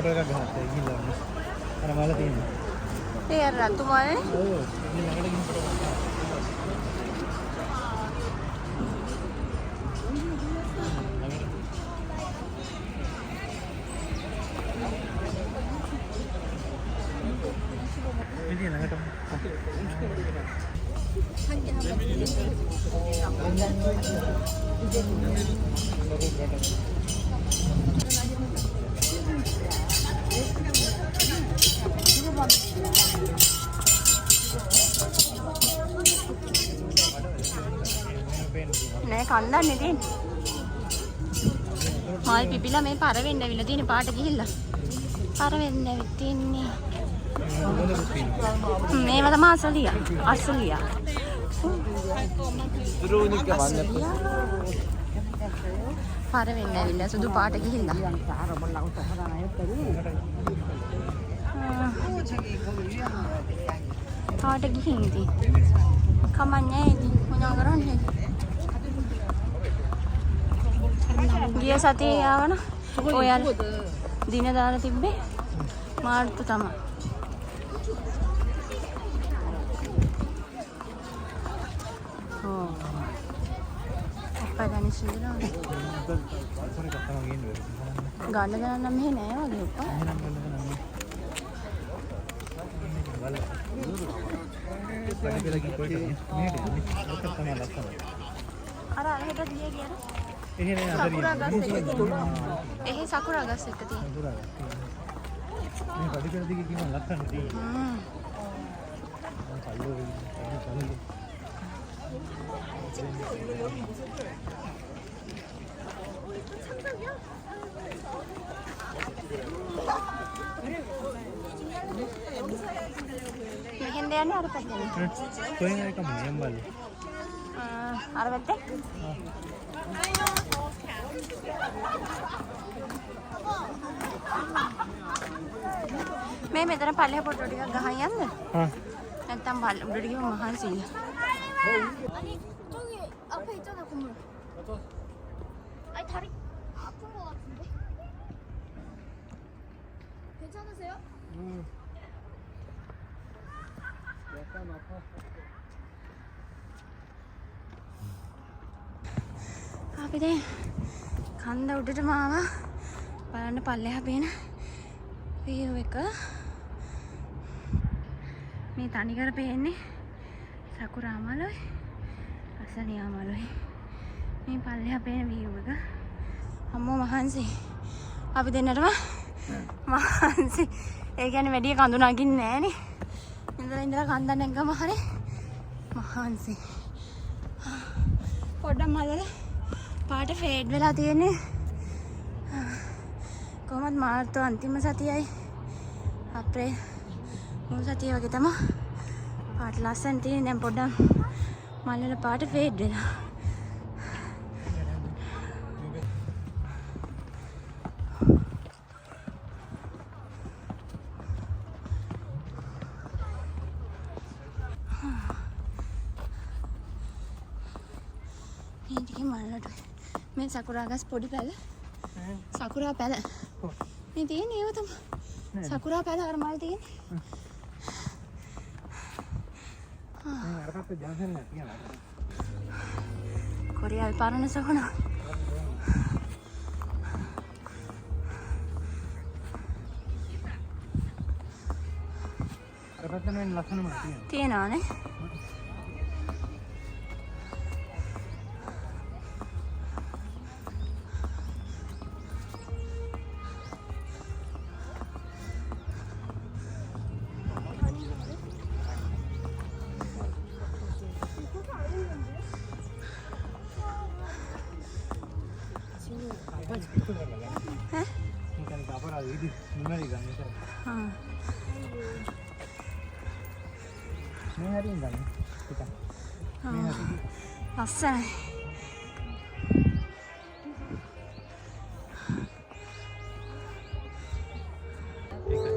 Photo එකක් ගහන්න ගිහිල්ලා අර මල තියෙනවා. ඒ අර රතු මල්. ඔව්. ඉතින් ළඟට ගිහින් ෆොටෝ ගන්න. ඉතින් ළඟට නෑ කන්දන්නේ තියෙන්නේ. මල් පිපිලා මේ පර වෙන්න ඇවිල්ලා තියෙන පාට ගිහිල්ලා. පර වෙන්න ඇවිත් තින්නේ. මේවා තමයි අසලියා. අසලියා. දුරුනික වන්න. පර වෙන්න ඇවිල්ලා සුදු පාට ගිහිල්ලා. පාට ගිහින් ඉතින්. කමන්නේ ඉතින් මොනවා කරන්නේ? ගිය සතියේ ආවන ඔයල් දින දාලා තිබ්බේ මාර්තු තමයි. ඔව්. අප්පා දැනිස් විදිනවා. ගන්න ගන්න නම් මෙහෙ නෑ වගේ උපා. අර හෙට දිය කියන එහෙනේ සකුරා ගස් එක තියෙනවා. එහෙ සකුරා ගස් එක තියෙනවා. මේ පඩිකර දිගේ කිම ලක්ෂණ තියෙනවා. මෙහෙන් දෙන්නේ අර පැත්තේ. කොහෙන් හරි කම නියම් බල්ල. අර පැත්තේ. මේ මෙතන පල්ලෙහා පොට්ටෝ ටිකක් ගහන් යන්න. නැත්තම් බල්ල උඩට ගිහම මහන්සියි. 아니 저기 앞에 있잖아 건물. 아니 다리 아픈 거 같은데? 괜찮으세요? 약간 아파. අපි දැන් කන්ද උඩටම ආවා. බලන්න පල්ලෙහා පේන view එක. මේ තනිකර පේන්නේ සකුරා මලයි අසලියා මලයි. මේ පල්ලෙහා පේන view එක. අම්මෝ මහන්සි. අපි දෙන්නටම මහන්සි. ඒ කියන්නේ වැඩි කඳු නගින්නේ නෑනේ. ඉඳලා කන්ද නැග්ගම හරි මහන්සි. පොඩ්ඩක් මලල පාට ෆේඩ් වෙලා තියෙන්නේ. කොහොමද මාර්තු අන්තිම සතියයි අප්‍රේල් මුල් සතිය වගේ තමයි පාට ලස්සන තියෙන. දැන් පොඩ්ඩක් මල්වල පාට ෆේඩ් වෙලා. මේ ටික මල්ලට මේ සකුරා ගස් පොඩි පැල. සකුරා පැල. මේ තියෙන්නේ ඒව තමයි. සකුරා පැල අර මල් තියෙන්නේ. අර පැත්තේ ජංගල් නෑ තියනවා. කොරියාවේ පරණ සොහන. අර පැත්තේ නේ ලස්සනම තියෙනවා. තියෙනවානේ. ලස්සනයි. ඒක